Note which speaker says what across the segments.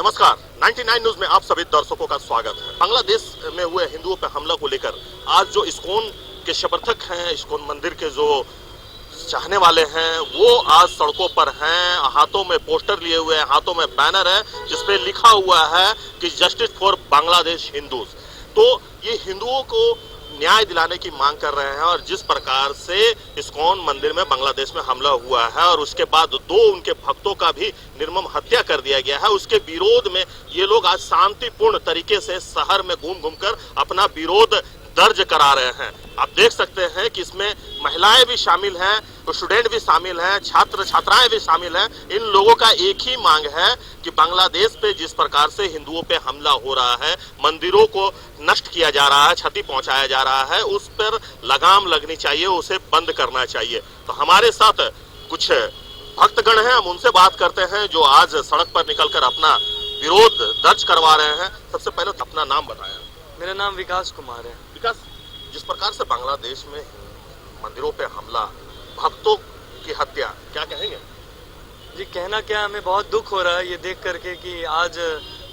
Speaker 1: नमस्कार, 99 न्यूज में आप सभी दर्शकों का स्वागत है। बांग्लादेश में हुए हिंदुओं पर हमला को लेकर आज जो इस्कॉन के समर्थक हैं, इस्कॉन मंदिर के जो चाहने वाले हैं, वो आज सड़कों पर हैं, हाथों में पोस्टर लिए हुए हैं, हाथों में बैनर है जिसपे लिखा हुआ है कि जस्टिस फॉर बांग्लादेश हिंदूज। तो ये हिंदुओं को न्याय दिलाने की मांग कर रहे हैं और जिस प्रकार से इस्कॉन मंदिर में बांग्लादेश में हमला हुआ है और उसके बाद दो उनके भक्तों का भी निर्मम हत्या कर दिया गया है, उसके विरोध में ये लोग आज शांतिपूर्ण तरीके से शहर में घूम घूमकर अपना विरोध दर्ज करा रहे हैं। आप देख सकते हैं कि इसमें महिलाएं भी शामिल हैं, स्टूडेंट भी शामिल हैं, छात्र छात्राएं भी शामिल हैं। इन लोगों का एक ही मांग है कि बांग्लादेश पे जिस प्रकार से हिंदुओं पे हमला हो रहा है, मंदिरों को नष्ट किया जा रहा है, क्षति पहुंचाया जा रहा है, उस पर लगाम लगनी चाहिए, उसे बंद करना चाहिए। तो हमारे साथ कुछ भक्तगण हैं, हम उनसे बात करते हैं जो आज सड़क पर निकलकर अपना विरोध दर्ज करवा रहे हैं। सबसे पहले अपना नाम बताया।
Speaker 2: मेरा नाम विकास कुमार है।
Speaker 1: विकास, जिस प्रकार से बांग्लादेश में मंदिरों पे हमला, भक्तों की हत्या, क्या कहेंगे?
Speaker 2: जी, कहना क्या, हमें बहुत दुख हो रहा है ये देख करके कि आज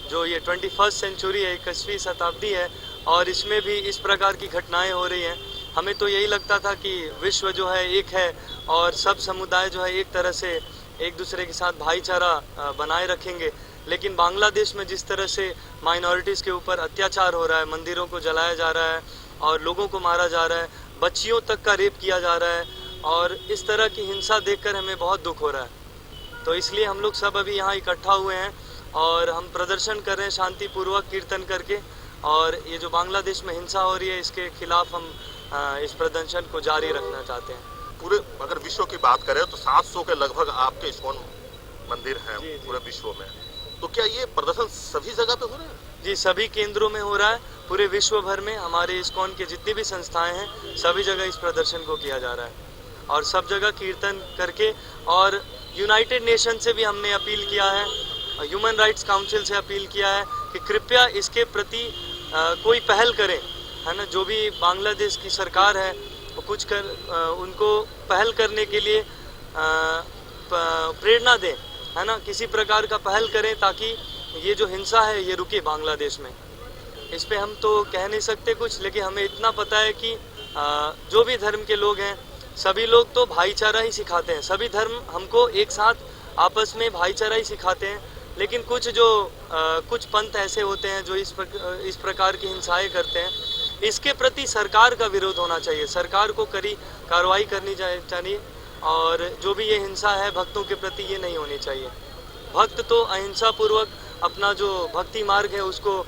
Speaker 2: जो ये 21st सेंचुरी है, 21वीं शताब्दी है और इसमें भी इस प्रकार की घटनाएं हो रही हैं। हमें तो यही लगता था कि विश्व जो है एक है और सब समुदाय जो है एक तरह से एक दूसरे के साथ भाईचारा बनाए रखेंगे, लेकिन बांग्लादेश में जिस तरह से माइनॉरिटीज़ के ऊपर अत्याचार हो रहा है, मंदिरों को जलाया जा रहा है और लोगों को मारा जा रहा है, बच्चियों तक का रेप किया जा रहा है और इस तरह की हिंसा देखकर हमें बहुत दुख हो रहा है। तो इसलिए हम लोग सब अभी यहाँ इकट्ठा हुए हैं और हम प्रदर्शन कर रहे हैं शांतिपूर्वक कीर्तन करके, और ये जो बांग्लादेश में हिंसा हो रही है इसके खिलाफ हम इस प्रदर्शन को जारी रखना चाहते हैं।
Speaker 1: पूरे अगर विश्व की बात करें तो 700 के लगभग आपके इस्कॉन मंदिर हैं पूरे विश्व में। तो क्या ये प्रदर्शन सभी जगह पे हो रहे हैं?
Speaker 2: जी, सभी केंद्रों में हो रहा है। पूरे विश्व भर में हमारे इस्कॉन के जितनी भी संस्थाएं हैं, सभी जगह इस प्रदर्शन को किया जा रहा है और सब जगह कीर्तन करके, और यूनाइटेड नेशन से भी हमने अपील किया है, ह्यूमन राइट्स काउंसिल से अपील किया है कि कृपया इसके प्रति कोई पहल करें, है ना। जो भी बांग्लादेश की सरकार है वो कुछ उनको पहल करने के लिए प्रेरणा दें, है ना, किसी प्रकार का पहल करें ताकि ये जो हिंसा है ये रुके बांग्लादेश में। इस पे हम तो कह नहीं सकते कुछ, लेकिन हमें इतना पता है कि जो भी धर्म के लोग हैं, सभी लोग तो भाईचारा ही सिखाते हैं। सभी धर्म हमको एक साथ आपस में भाईचारा ही सिखाते हैं, लेकिन कुछ पंथ ऐसे होते हैं जो इस प्रकार की हिंसाएं करते हैं। इसके प्रति सरकार का विरोध होना चाहिए, सरकार को कड़ी कार्रवाई करनी चाहिए और जो भी ये हिंसा है भक्तों के प्रति ये नहीं होनी चाहिए। भक्त तो अहिंसा पूर्वक अपना जो भक्ति मार्ग है उसको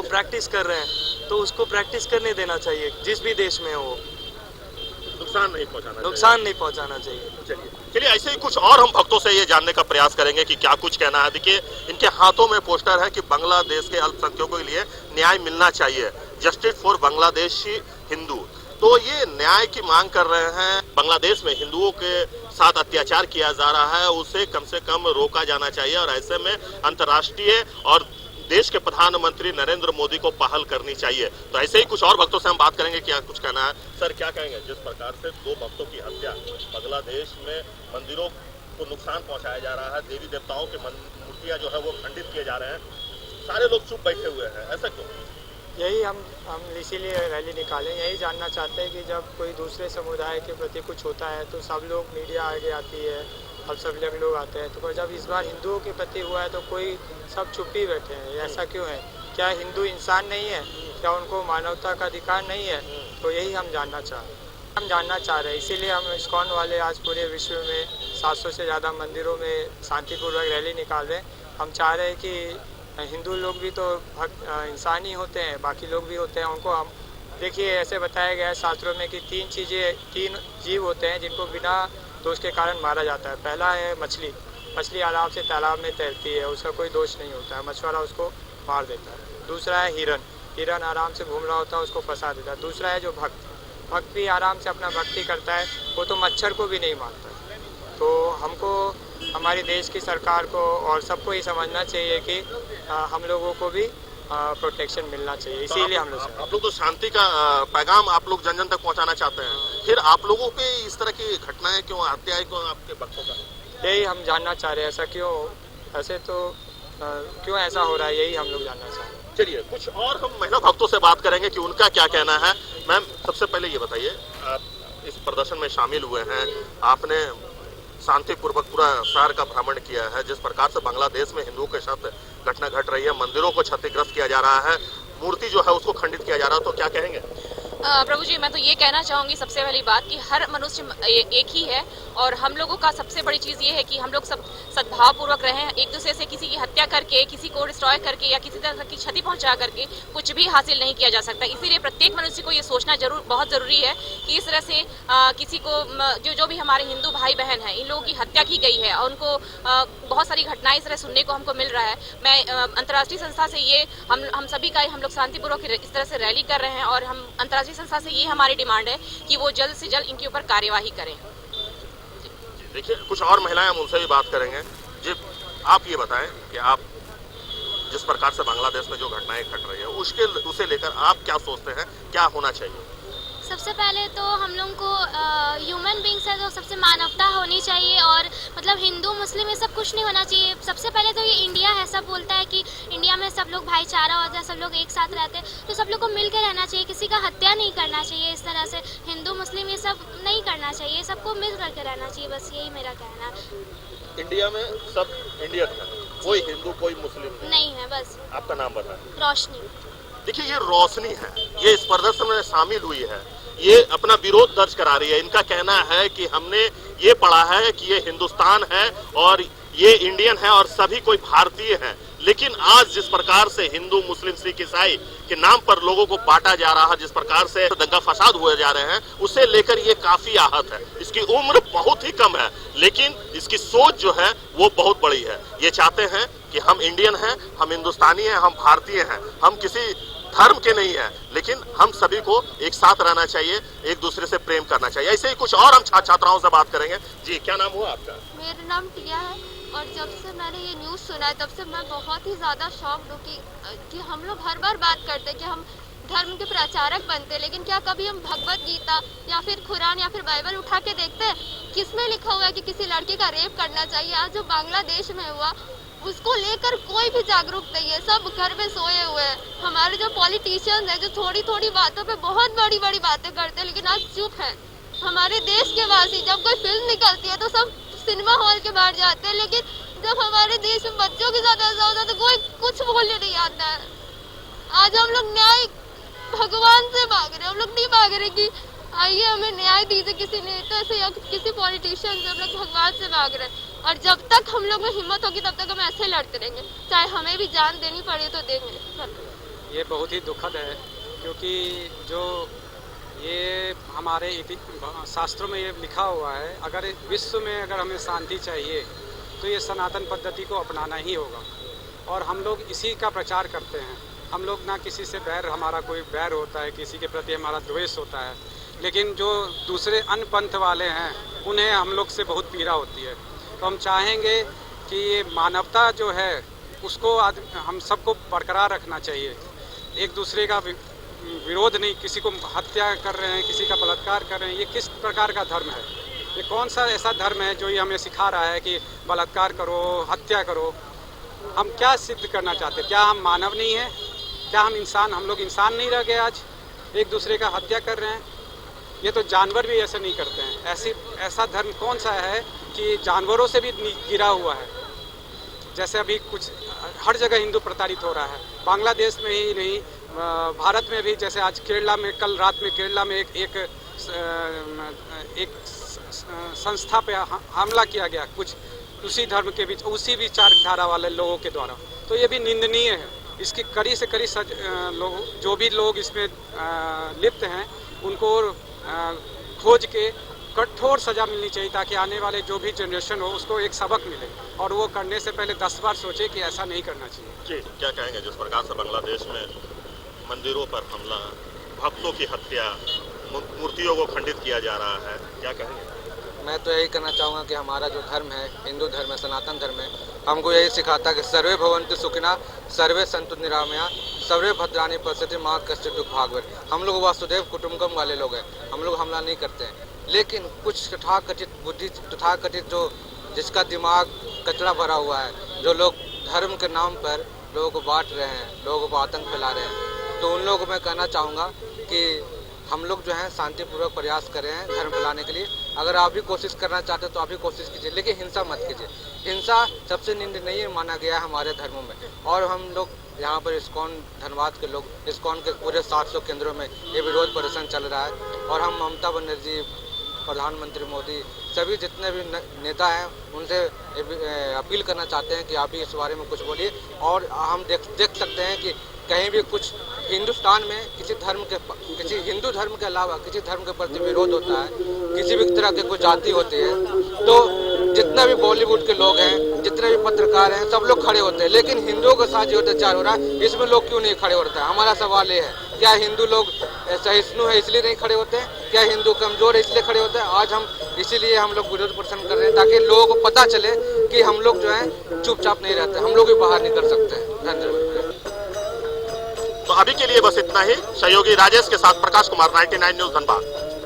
Speaker 2: प्रैक्टिस कर रहे हैं, तो उसको प्रैक्टिस करने देना चाहिए जिस भी देश में हो। नुकसान नहीं पहुंचाना चाहिए।
Speaker 1: चलिए ऐसे ही कुछ और हम भक्तों से ये जानने का प्रयास करेंगे कि क्या कुछ कहना है। देखिए, इनके हाथों में पोस्टर है कि बांग्लादेश के अल्पसंख्यकों के लिए न्याय मिलना चाहिए, जस्टिस फॉर बांग्लादेशी हिंदू। तो ये न्याय की मांग कर रहे हैं। बांग्लादेश में हिंदुओं के साथ अत्याचार किया जा रहा है, उसे कम से कम रोका जाना चाहिए और ऐसे में अंतर्राष्ट्रीय और देश के प्रधानमंत्री नरेंद्र मोदी को पहल करनी चाहिए। तो ऐसे ही कुछ और भक्तों से हम बात करेंगे, क्या कुछ कहना है। सर, क्या कहेंगे जिस प्रकार से दो भक्तों की हत्या, बांग्लादेश में मंदिरों को नुकसान पहुंचाया जा रहा है, देवी देवताओं के मूर्तियां जो है वो खंडित किए जा रहे हैं, सारे लोग चुप बैठे हुए हैं, ऐसा क्यों?
Speaker 3: यही हम इसीलिए रैली निकालें, यही जानना चाहते हैं कि जब कोई दूसरे समुदाय के प्रति कुछ होता है तो सब लोग, मीडिया आगे आती है और सब लोग आते हैं, तो जब इस बार हिंदुओं के प्रति हुआ है तो कोई सब चुप ही बैठे हैं। ऐसा क्यों है? क्या हिंदू इंसान नहीं है? क्या उनको मानवता का अधिकार नहीं है? तो यही हम जानना चाह रहे हैं। इसीलिए हम इस्कॉन वाले आज पूरे विश्व में 700 से ज़्यादा मंदिरों में शांतिपूर्वक रैली निकाल रहे हैं। हम चाह रहे हैं कि हिंदू लोग भी तो इंसान ही होते हैं, बाकी लोग भी होते हैं, उनको हम देखिए ऐसे बताया गया है शास्त्रों में कि तीन जीव होते हैं जिनको बिना दोष के कारण मारा जाता है। पहला है मछली आराम से तालाब में तैरती है, उसका कोई दोष नहीं होता है, मछुआरा उसको मार देता है। दूसरा है हिरन आराम से घूम रहा होता है, उसको फंसा देता है। दूसरा है जो भक्त भी आराम से अपना भक्ति करता है, वो तो मच्छर को भी नहीं मारता। तो हमको, हमारे देश की सरकार को और सबको ये समझना चाहिए कि हम लोगों को भी प्रोटेक्शन मिलना चाहिए। इसीलिए हम लोग
Speaker 1: तो शांति का पैगाम आप लोग जन जन तक पहुंचाना चाहते हैं, फिर आप लोगों पे इस तरह की घटनाएं क्यों, हत्याएं क्यों आपके भक्तों का?
Speaker 3: यही हम जानना चाह रहे हैं, ऐसा क्यों ऐसे तो क्यों ऐसा हो रहा है, यही हम लोग जानना चाहेंगे।
Speaker 1: चलिए कुछ और हम महिला भक्तों से बात करेंगे कि उनका क्या कहना है। मैम, सबसे पहले ये बताइए, आप इस प्रदर्शन में शामिल हुए हैं, आपने शांतिपूर्वक पूरा शहर का भ्रमण किया है। जिस प्रकार से बांग्लादेश में हिंदुओं के साथ घटना घट रही है, मंदिरों को क्षतिग्रस्त किया जा रहा है, मूर्ति जो है उसको खंडित किया जा रहा है, तो क्या कहेंगे?
Speaker 4: प्रभु जी, मैं तो ये कहना चाहूंगी सबसे पहली बात कि हर मनुष्य एक ही है और हम लोगों का सबसे बड़ी चीज ये है कि हम लोग सब सद्भाव पूर्वक रहें। एक दूसरे से किसी की हत्या करके, किसी को डिस्ट्रॉय करके या किसी तरह की क्षति पहुंचा करके कुछ भी हासिल नहीं किया जा सकता। इसीलिए प्रत्येक मनुष्य को ये सोचना बहुत जरूरी है कि इस तरह से किसी को जो भी हमारे हिंदू भाई बहन है, इन लोगों की हत्या की गई है और उनको बहुत सारी घटनाएं इस तरह सुनने को हमको मिल रहा है। मैं अंतर्राष्ट्रीय संस्था से ये हम सभी का हम लोग शांतिपूर्वक इस तरह से रैली कर रहे हैं और हम अंतर्राष्ट्रीय संस्था से ये हमारी डिमांड है कि वो जल्द से जल्द इनके ऊपर कार्यवाही करें।
Speaker 1: देखिए कुछ और महिलाएं, हम उनसे भी बात करेंगे। जी, आप ये बताएं कि आप जिस प्रकार से बांग्लादेश में जो घटनाएं घट रही है उसे लेकर आप क्या सोचते हैं, क्या होना चाहिए?
Speaker 5: सबसे पहले तो हम लोगों को ह्यूमन बींग्स है तो सबसे मानवता होनी चाहिए और मतलब हिंदू मुस्लिम ये सब कुछ नहीं होना चाहिए। सबसे पहले तो ये इंडिया है, सब बोलता है कि इंडिया में सब लोग भाईचारा होता है, सब लोग एक साथ रहते हैं, तो सब लोग को मिल के रहना चाहिए, किसी का हत्या नहीं करना चाहिए। इस तरह से हिंदू मुस्लिम ये सब नहीं करना चाहिए, सबको मिल करके रहना चाहिए, बस यही मेरा कहना है।
Speaker 1: इंडिया में सब इंडियन है, कोई हिंदू कोई मुस्लिम
Speaker 5: नहीं है। बस
Speaker 1: आपका नाम बताएं।
Speaker 5: रोशनी।
Speaker 1: देखिए ये रोशनी है, ये इस प्रदर्शन में शामिल हुई है, ये अपना विरोध दर्ज करा रही है। इनका कहना है कि हमने ये पढ़ा है कि ये हिंदुस्तान है और ये इंडियन है और सभी कोई भारतीय है, लेकिन आज जिस प्रकार से हिंदू मुस्लिम सिख ईसाई के नाम पर लोगों को बांटा जा रहा है, जिस प्रकार से दंगा फसाद हुए जा रहे हैं, उसे लेकर ये काफी आहत है। इसकी उम्र बहुत ही कम है लेकिन इसकी सोच जो है वो बहुत बड़ी है। ये चाहते हैं कि हम इंडियन हैं, हम हिंदुस्तानी हैं, हम भारतीय हैं, हम किसी धर्म के नहीं है, लेकिन हम सभी को एक साथ रहना चाहिए, एक दूसरे से प्रेम करना चाहिए। ऐसे ही कुछ और हम छात्राओं से बात करेंगे। जी, क्या नाम हुआ आपका?
Speaker 6: मेरा नाम टिया है और जब से मैंने ये न्यूज़ सुना है तब से मैं बहुत ही ज़्यादा शॉक्ड हूँ कि हम लोग हर बार बात करते हैं कि हम धर्म के प्रचारक बनते हैं, लेकिन क्या कभी हम भगवत गीता या फिर कुरान या फिर बाइबल उठा के देखते हैं किसमें लिखा हुआ है कि किसी लड़की का रेप करना चाहिए? आज जो बांग्लादेश में हुआ उसको लेकर कोई भी जागरूक नहीं है, सब घर में सोए हुए हैं। हमारे जो पॉलिटिशियंस हैं जो थोड़ी थोड़ी बातों पे बहुत बड़ी बड़ी बातें करते हैं लेकिन आज चुप हैं। हमारे देश के वासी, जब कोई फिल्म निकलती है तो सब सिनेमा हॉल के बाहर जाते हैं, लेकिन जब हमारे देश में बच्चों के साथ ऐसा होता है तो कोई कुछ बोलने नहीं आता है। आज हम लोग न्याय भगवान से मांग रहे हैं, हम लोग नहीं मांग रहे कि आइए हमें न्याय दीजिए किसी नेता से या किसी पॉलिटिशियन से, हम लोग भगवान से मांग रहे हैं। और जब तक हम लोग में हिम्मत होगी तब तक हम ऐसे लड़ते रहेंगे, चाहे हमें भी जान देनी पड़े तो देंगे।
Speaker 7: ये बहुत ही दुखद है क्योंकि जो ये हमारे शास्त्रों में ये लिखा हुआ है, अगर विश्व में अगर हमें शांति चाहिए तो ये सनातन पद्धति को अपनाना ही होगा और हम लोग इसी का प्रचार करते हैं। हम लोग ना किसी से बैर, हमारा कोई बैर होता है, किसी के प्रति हमारा द्वेष होता है, लेकिन जो दूसरे अन्य पंथ वाले हैं उन्हें हम लोग से बहुत पीड़ा होती है। तो हम चाहेंगे कि ये मानवता जो है उसको हम सबको बरकरार रखना चाहिए। एक दूसरे का विरोध नहीं, किसी को हत्या कर रहे हैं, किसी का बलात्कार कर रहे हैं, ये किस प्रकार का धर्म है? ये कौन सा ऐसा धर्म है जो ये हमें सिखा रहा है कि बलात्कार करो, हत्या करो? हम क्या सिद्ध करना चाहते हैं? क्या हम मानव नहीं हैं? क्या हम लोग इंसान नहीं रह गए? आज एक दूसरे का हत्या कर रहे हैं। ये तो जानवर भी ऐसे नहीं करते हैं। ऐसा धर्म कौन सा है कि जानवरों से भी गिरा हुआ है? जैसे अभी कुछ हर जगह हिंदू प्रताड़ित हो रहा है, बांग्लादेश में ही नहीं भारत में भी। जैसे आज केरला में, कल रात में केरला में एक संस्था पे हमला किया गया, कुछ उसी धर्म के बीच, उसी विचारधारा वाले लोगों के द्वारा। तो ये भी निंदनीय है। इसकी कड़ी से कड़ी लोग, जो भी लोग इसमें लिप्त हैं उनको खोज के कठोर सजा मिलनी चाहिए ताकि आने वाले जो भी जनरेशन हो उसको एक सबक मिले और वो करने से पहले 10 बार सोचे कि ऐसा नहीं करना चाहिए।
Speaker 1: जी, क्या कहेंगे जिस प्रकार से बांग्लादेश में मंदिरों पर हमला, भक्तों की हत्या, मूर्तियों को खंडित किया जा रहा है, क्या कहेंगे?
Speaker 8: मैं तो यही कहना चाहूँगा कि हमारा जो धर्म है, हिंदू धर्म है, सनातन धर्म है, हमको यही सिखाता है कि सर्वे भवन्तु सुखिनः, सर्वे सन्तु निरामया, सर्वे भद्राणि पश्यन्ति मा कश्चित् दुःख भाग्भवेत्। हम लोग वासुदेव कुटुम्बकम वाले लोग हैं, हम लोग हमला नहीं करते हैं, लेकिन कुछ तथाकथित जो जिसका दिमाग कचरा भरा हुआ है, जो लोग धर्म के नाम पर लोगों को बांट रहे हैं, लोगों को आतंक फैला रहे हैं, तो उन लोगों को मैं कहना चाहूँगा कि हम लोग जो है शांतिपूर्वक प्रयास कर रहे हैं धर्म फैलाने के लिए। अगर आप भी कोशिश करना चाहते हैं तो आप भी कोशिश कीजिए, लेकिन हिंसा मत कीजिए। हिंसा सबसे निंदनीय माना गया है हमारे धर्मों में। और हम लोग यहाँ पर इस्कॉन धनबाद के लोग, इस्कॉन के पूरे 700 केंद्रों में ये विरोध प्रदर्शन चल रहा है। और हम ममता बनर्जी, प्रधानमंत्री मोदी, सभी जितने भी नेता हैं उनसे अपील करना चाहते हैं कि आप भी इस बारे में कुछ बोलिए। और हम देख सकते हैं कि कहीं भी कुछ हिंदुस्तान में किसी हिंदू धर्म के अलावा किसी धर्म के प्रति विरोध होता है, किसी भी तरह के कोई जाति होती है, तो जितना भी बॉलीवुड के लोग हैं, जितने भी पत्रकार हैं, सब लोग खड़े होते हैं। लेकिन हिंदुओं के साथ जो अत्याचार हो रहा है, इसमें लोग क्यों नहीं खड़े होते हैं? हमारा सवाल ये है, क्या हिंदू लोग सहिष्णु है इसलिए नहीं खड़े होते हैं? क्या हिंदू कमजोर है इसलिए खड़े होते हैं? आज हम इसीलिए हम लोग विरोध प्रदर्शन कर रहे हैं, ताकि लोगों को पता चले कि हम लोग जो है चुपचाप नहीं रहते, हम लोग भी बाहर निकल सकते हैं। धन्यवाद।
Speaker 1: तो अभी के लिए बस इतना ही। सहयोगी राजेश के साथ प्रकाश कुमार, 99 न्यूज़ धनबाद।